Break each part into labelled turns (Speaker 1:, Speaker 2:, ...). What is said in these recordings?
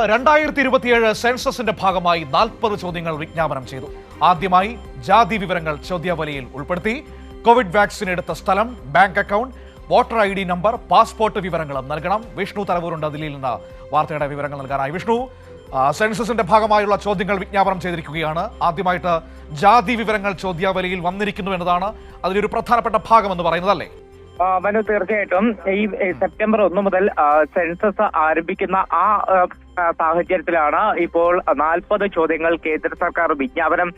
Speaker 1: 2027 സെൻസസിന്റെ ഭാഗമായി 40 ചോദ്യങ്ങൾ വിജ്ഞാപനം ചെയ്തു. ആദ്യമായി ജാതി വിവരങ്ങൾ ചോദ്യാവലിയിൽ ഉൾപ്പെടുത്തി. കോവിഡ് വാക്സിൻ എടുത്ത സ്ഥലം, bank account, voter ID number, passport വിവരങ്ങളും നൽകണം. വിഷ്ണു തലവൂരുണ്ട് ദില്ലിയിൽ നിന്ന് വാർത്തയുടെ വിവരങ്ങൾ നൽകാനായി. വിഷ്ണു, സെൻസസിന്റെ ഭാഗമായുള്ള ചോദ്യങ്ങൾ വിജ്ഞാപനം ചെയ്തിരിക്കുകയാണ്. ആദ്യമായിട്ട് ജാതി വിവരങ്ങൾ ചോദ്യാവലിയിൽ വന്നിരിക്കുന്നു എന്നതാണ് അതിലൊരു പ്രധാനപ്പെട്ട ഭാഗമെന്ന് പറയുന്നത്, അല്ലേ?
Speaker 2: മനു, തീർച്ചയായിട്ടും ഈ സെപ്റ്റംബർ 1 മുതൽ സെൻസസ് ആരംഭിക്കുന്ന ആ സാഹചര്യത്തിലാണ് ഇപ്പോൾ 40 ചോദ്യങ്ങൾ കേന്ദ്ര സർക്കാർ വിജ്ഞാപനം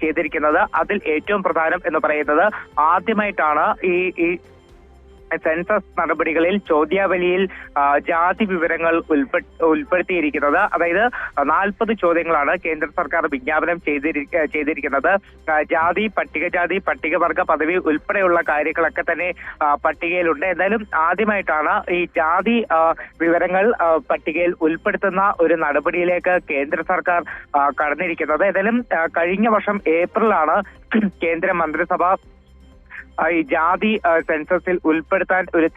Speaker 2: ചെയ്തിരിക്കുന്നത്. അതിൽ ഏറ്റവും പ്രധാനം എന്ന് പറയുന്നത്, ആദ്യമായിട്ടാണ് ഈ സെൻസസ് നടപടികളിൽ ചോദ്യാവലിയിൽ ജാതി വിവരങ്ങൾ ഉൾപ്പെടുത്തിയിരിക്കുന്നത്. അതായത് 40 ചോദ്യങ്ങളാണ് കേന്ദ്ര സർക്കാർ വിജ്ഞാപനം ചെയ്തിരിക്കുന്നത്. ജാതി, പട്ടികജാതി, പട്ടികവർഗ പദവി ഉൾപ്പെടെയുള്ള കാര്യങ്ങളൊക്കെ തന്നെ പട്ടികയിലുണ്ട്. എന്തായാലും ആദ്യമായിട്ടാണ് ഈ ജാതി വിവരങ്ങൾ പട്ടികയിൽ ഉൾപ്പെടുത്തുന്ന ഒരു നടപടിയിലേക്ക് കേന്ദ്ര സർക്കാർ കടന്നിരിക്കുന്നത്. ഏതായാലും കഴിഞ്ഞ വർഷം ഏപ്രിലാണ് കേന്ദ്ര മന്ത്രിസഭ ഈ ജാതി സെൻസസിൽ ഉൾപ്പെടുത്താൻ ഒരു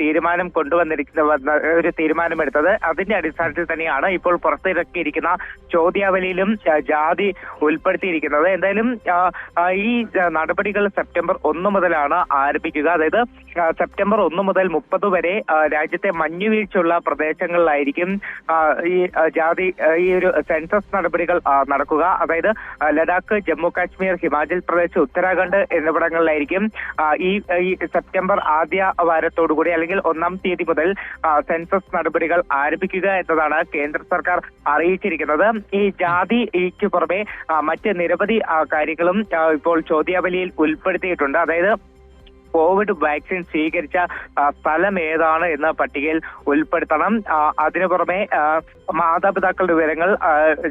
Speaker 2: തീരുമാനമെടുത്തത്. അതിന്റെ അടിസ്ഥാനത്തിൽ തന്നെയാണ് ഇപ്പോൾ പുറത്തിറക്കിയിരിക്കുന്ന ചോദ്യാവലിയിലും ജാതി ഉൾപ്പെടുത്തിയിരിക്കുന്നത്. എന്തായാലും ഈ നടപടികൾ സെപ്റ്റംബർ 1 മുതലാണ് ആരംഭിക്കുക. അതായത് സെപ്റ്റംബർ 1 മുതൽ 30 വരെ രാജ്യത്തെ മഞ്ഞുവീഴ്ചയുള്ള പ്രദേശങ്ങളിലായിരിക്കും ഈ ഒരു സെൻസസ് നടപടികൾ നടക്കുക. അതായത് ലഡാക്ക്, ജമ്മു കാശ്മീർ, ഹിമാചൽ പ്രദേശ്, ഉത്തരാഖണ്ഡ് എന്നിവിടങ്ങളിലായിരിക്കും ഈ സെപ്റ്റംബർ ആദ്യ വാരത്തോടുകൂടി അല്ലെങ്കിൽ 1-ാം തീയതി മുതൽ സെൻസസ് നടപടികൾ ആരംഭിക്കുക എന്നതാണ് കേന്ദ്ര സർക്കാർ അറിയിച്ചിരിക്കുന്നത്. ഈ ജാതിക്ക് പുറമെ മറ്റ് നിരവധി കാര്യങ്ങളും ഇപ്പോൾ ചോദ്യാവലിയിൽ ഉൾപ്പെടുത്തിയിട്ടുണ്ട്. അതായത് കോവിഡ് വാക്സിൻ സ്വീകരിച്ച സ്ഥലം ഏതാണ് എന്ന പട്ടികയിൽ ഉൾപ്പെടുത്തണം. അതിനു പുറമെ മാതാപിതാക്കളുടെ വിവരങ്ങൾ,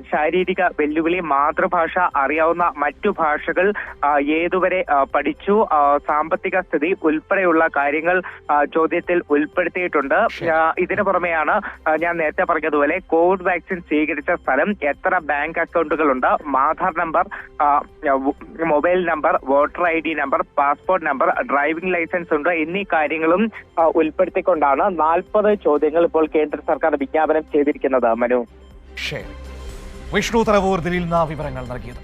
Speaker 2: ശാരീരിക വെല്ലുവിളി, മാതൃഭാഷ, അറിയാവുന്ന മറ്റു ഭാഷകൾ ഏതുവരെ പഠിച്ചു, സാമ്പത്തിക സ്ഥിതി ഉൾപ്പെടെയുള്ള കാര്യങ്ങൾ ചോദ്യത്തിൽ ഉൾപ്പെടുത്തിയിട്ടുണ്ട്. ഇതിനു പുറമെയാണ് ഞാൻ നേരത്തെ പറഞ്ഞതുപോലെ കോവിഡ് വാക്സിൻ സ്വീകരിച്ച സ്ഥലം, എത്ര ബാങ്ക് അക്കൗണ്ടുകളുണ്ട്, Aadhaar number, mobile number, voter ID number, passport number, driving licence ഉണ്ട് എന്നീ കാര്യങ്ങളും ഉൾപ്പെടുത്തിക്കൊണ്ടാണ് 40 ചോദ്യങ്ങൾ ഇപ്പോൾ കേന്ദ്ര സർക്കാർ വിജ്ഞാപനം ചെയ്തിരിക്കുന്നത്. മനു,
Speaker 1: വിഷ്ണു തലവൂർ ദില്ലിയിൽ നിന്ന് വിവരങ്ങൾ നൽകിയത്.